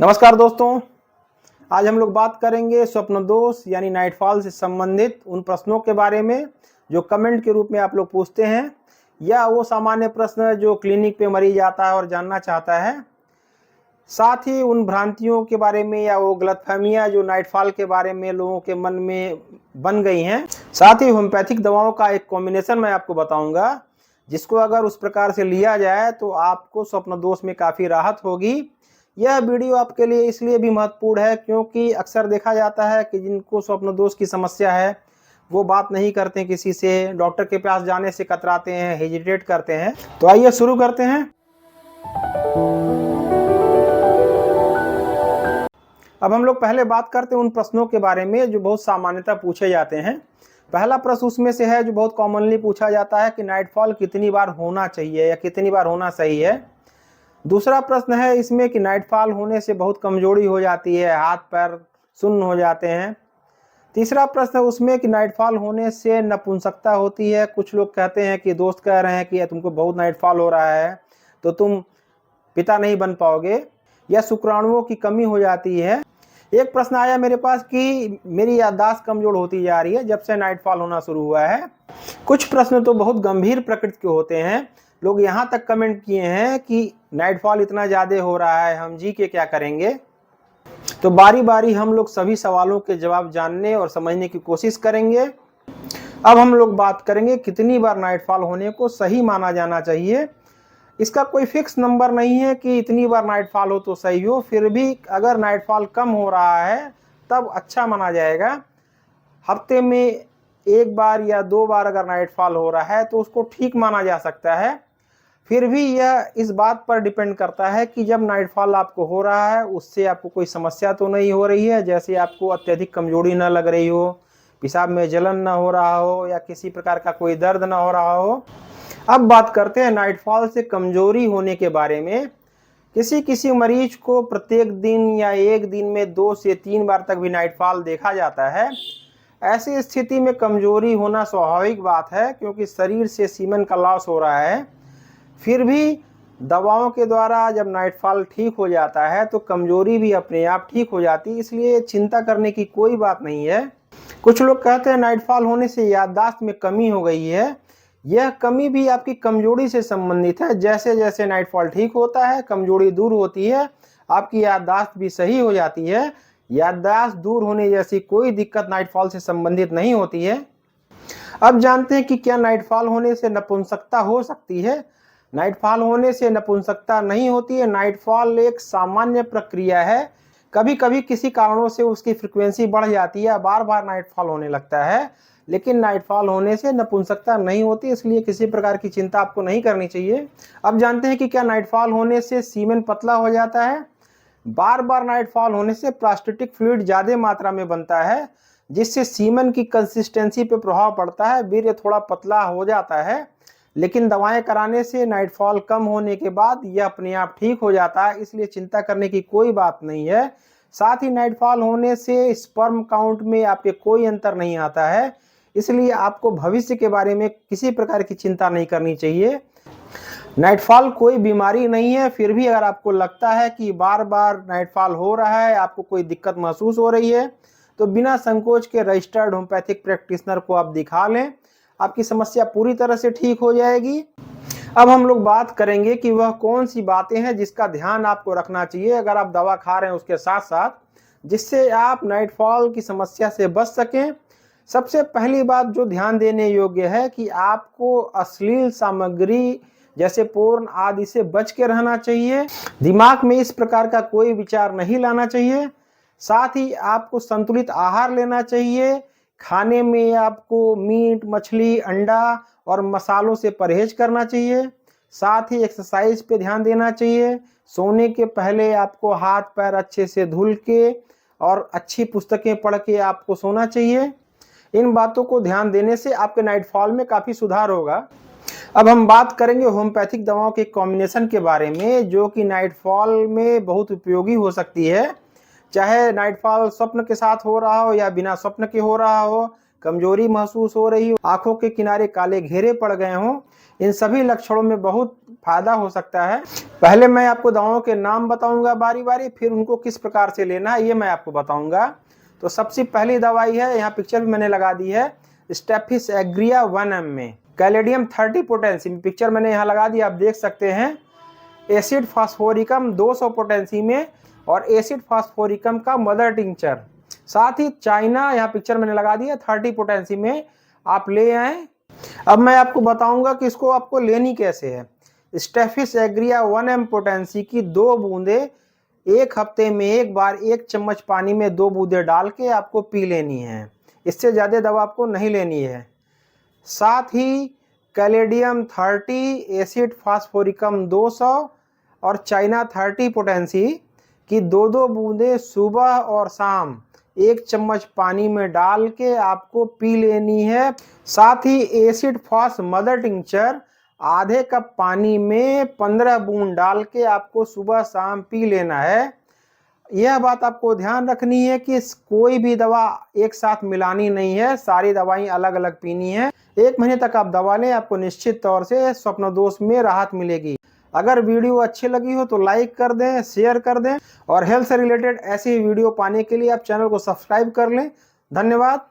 नमस्कार दोस्तों, आज हम लोग बात करेंगे स्वप्न दोष यानी नाइटफॉल से संबंधित उन प्रश्नों के बारे में जो कमेंट के रूप में आप लोग पूछते हैं, या वो सामान्य प्रश्न जो क्लिनिक पे मरीज आता है और जानना चाहता है। साथ ही उन भ्रांतियों के बारे में या वो गलतफहमियां जो नाइटफॉल के बारे में लोगों के मन में बन गई हैं। साथ ही होम्योपैथिक दवाओं का एक कॉम्बिनेशन मैं आपको बताऊंगा, जिसको अगर उस प्रकार से लिया जाए तो आपको स्वप्न दोष में काफ़ी राहत होगी। यह वीडियो आपके लिए इसलिए भी महत्वपूर्ण है क्योंकि अक्सर देखा जाता है कि जिनको स्वप्न दोष की समस्या है वो बात नहीं करते किसी से, डॉक्टर के पास जाने से कतराते हैं, हेजिटेट करते हैं। तो आइए शुरू करते हैं। अब हम लोग पहले बात करते हैं उन प्रश्नों के बारे में जो बहुत सामान्यतः पूछे जाते हैं। पहला प्रश्न उसमें से है जो बहुत कॉमनली पूछा जाता है कि नाइटफॉल कितनी बार होना चाहिए या कितनी बार होना सही है। दूसरा प्रश्न है इसमें कि नाइटफॉल होने से बहुत कमजोरी हो जाती है, हाथ पैर सुन्न हो जाते हैं। तीसरा प्रश्न है उसमें कि नाइटफॉल होने से नपुंसकता होती है। कुछ लोग कहते हैं कि दोस्त कह रहे हैं कि तुमको बहुत नाइटफॉल हो रहा है तो तुम पिता नहीं बन पाओगे, या शुक्राणुओं की कमी हो जाती है। एक प्रश्न आया मेरे पास कि मेरी याददाश्त कमजोर होती जा रही है जब से नाइटफॉल होना शुरू हुआ है। कुछ प्रश्न तो बहुत गंभीर प्रकृति के होते हैं। लोग यहाँ तक कमेंट किए हैं कि नाइटफॉल इतना ज़्यादा हो रहा है, हम जी के क्या करेंगे। तो बारी बारी हम लोग सभी सवालों के जवाब जानने और समझने की कोशिश करेंगे। अब हम लोग बात करेंगे कितनी बार नाइटफॉल होने को सही माना जाना चाहिए। इसका कोई फिक्स नंबर नहीं है कि इतनी बार नाइटफॉल हो तो सही हो, फिर भी अगर नाइटफॉल कम हो रहा है तब अच्छा माना जाएगा। हफ्ते में एक बार या 2 बार अगर नाइटफॉल हो रहा है तो उसको ठीक माना जा सकता है। फिर भी यह इस बात पर डिपेंड करता है कि जब नाइटफॉल आपको हो रहा है उससे आपको कोई समस्या तो नहीं हो रही है, जैसे आपको अत्यधिक कमजोरी न लग रही हो, पेशाब में जलन न हो रहा हो, या किसी प्रकार का कोई दर्द न हो रहा हो। अब बात करते हैं नाइटफॉल से कमजोरी होने के बारे में। किसी किसी मरीज को प्रत्येक दिन या एक दिन में 2 से 3 बार तक भी नाइटफॉल देखा जाता है। ऐसी स्थिति में कमजोरी होना स्वाभाविक बात है क्योंकि शरीर से सीमेंट का लॉस हो रहा है। फिर भी दवाओं के द्वारा जब नाइटफॉल ठीक हो जाता है तो कमजोरी भी अपने आप ठीक हो जाती है, इसलिए चिंता करने की कोई बात नहीं है। कुछ लोग कहते हैं नाइटफॉल होने से याददाश्त में कमी हो गई है। यह कमी भी आपकी कमजोरी से संबंधित है। जैसे जैसे नाइटफॉल ठीक होता है कमजोरी दूर होती है, आपकी याददाश्त भी सही हो जाती है। याददाश्त दूर होने जैसी कोई दिक्कत नाइटफॉल से संबंधित नहीं होती है। अब जानते हैं कि क्या नाइटफॉल होने से नपुंसकता हो सकती है। नाइटफॉल होने से नपुंसकता नहीं होती है। नाइटफॉल एक सामान्य प्रक्रिया है। कभी कभी किसी कारणों से उसकी फ्रिक्वेंसी बढ़ जाती है, बार बार नाइटफॉल होने लगता है, लेकिन नाइटफॉल होने से नपुंसकता नहीं होती, इसलिए किसी प्रकार की चिंता आपको नहीं करनी चाहिए। अब जानते हैं कि क्या नाइटफॉल होने से सीमेन पतला हो जाता है। बार बार नाइटफॉल होने से प्रोस्टेटिक फ्लूइड ज़्यादा मात्रा में बनता है, जिससे सीमेन की कंसिस्टेंसी पे प्रभाव पड़ता है, वीर्य थोड़ा पतला हो जाता है। लेकिन दवाएं कराने से नाइटफॉल कम होने के बाद यह अपने आप ठीक हो जाता है, इसलिए चिंता करने की कोई बात नहीं है। साथ ही नाइटफॉल होने से स्पर्म काउंट में आपके कोई अंतर नहीं आता है, इसलिए आपको भविष्य के बारे में किसी प्रकार की चिंता नहीं करनी चाहिए। नाइटफॉल कोई बीमारी नहीं है, फिर भी अगर आपको लगता है कि बार बार नाइटफॉल हो रहा है, आपको कोई दिक्कत महसूस हो रही है, तो बिना संकोच के रजिस्टर्ड होम्योपैथिक प्रैक्टिशनर को आप दिखा लें, आपकी समस्या पूरी तरह से ठीक हो जाएगी। अब हम लोग बात करेंगे कि वह कौन सी बातें हैं जिसका ध्यान आपको रखना चाहिए अगर आप दवा खा रहे हैं उसके साथ साथ, जिससे आप नाइटफॉल की समस्या से बच सकें। सबसे पहली बात जो ध्यान देने योग्य है कि आपको अश्लील सामग्री जैसे पोर्न आदि से बच के रहना चाहिए। दिमाग में इस प्रकार का कोई विचार नहीं लाना चाहिए। साथ ही आपको संतुलित आहार लेना चाहिए। खाने में आपको मीट, मछली, अंडा और मसालों से परहेज करना चाहिए। साथ ही एक्सरसाइज पे ध्यान देना चाहिए। सोने के पहले आपको हाथ पैर अच्छे से धुल के और अच्छी पुस्तकें पढ़ के आपको सोना चाहिए। इन बातों को ध्यान देने से आपके नाइटफॉल में काफ़ी सुधार होगा। अब हम बात करेंगे होम्योपैथिक दवाओं के कॉम्बिनेशन के बारे में, जो कि नाइटफॉल में बहुत उपयोगी हो सकती है। चाहे नाइटफॉल स्वप्न के साथ हो रहा हो या बिना स्वप्न के हो रहा हो, कमजोरी महसूस हो रही हो, आंखों के किनारे काले घेरे पड़ गए हों, इन सभी लक्षणों में बहुत फायदा हो सकता है। पहले मैं आपको दवाओं के नाम बताऊंगा बारी बारी, फिर उनको किस प्रकार से लेना है ये मैं आपको बताऊंगा। तो सबसे पहली दवाई है, यहाँ पिक्चर भी मैंने लगा दी है, स्टेफिस एग्रिया 1 mg, कैलेडियम 30 पोटेंसी में, पिक्चर मैंने यहाँ लगा दी, आप देख सकते हैं। एसिड फास्फोरिकम 200 पोटेंसी में, और एसिड फास्फोरिकम का मदर टिंचर। साथ ही चाइना, यहाँ पिक्चर मैंने लगा दिया, 30 पोटेंसी में आप ले आए। अब मैं आपको बताऊंगा कि इसको आपको लेनी कैसे है। स्टेफिस एग्रिया 1 mg पोटेंसी की 2 बूंदे 1 हफ्ते में एक बार 1 चम्मच पानी में 2 बूंदे डाल के आपको पी लेनी है, इससे ज़्यादा दवा आपको नहीं लेनी है। साथ ही कैलेडियम 30, एसिड फास्फोरिकम 200 और चाइना 30 पोटेंसी की 2-2 बूंदे सुबह और शाम 1 चम्मच पानी में डाल के आपको पी लेनी है। साथ ही एसिड फास मदर टिंचर आधे कप पानी में 15 बूंद डाल के आपको सुबह शाम पी लेना है। यह बात आपको ध्यान रखनी है कि कोई भी दवा एक साथ मिलानी नहीं है, सारी दवाएं अलग अलग पीनी है। 1 महीने तक आप दवा लें, आपको निश्चित तौर से स्वप्नदोष में राहत मिलेगी। अगर वीडियो अच्छी लगी हो तो लाइक कर दें, शेयर कर दें, और हेल्थ से रिलेटेड ऐसी वीडियो पाने के लिए आप चैनल को सब्सक्राइब कर लें। धन्यवाद।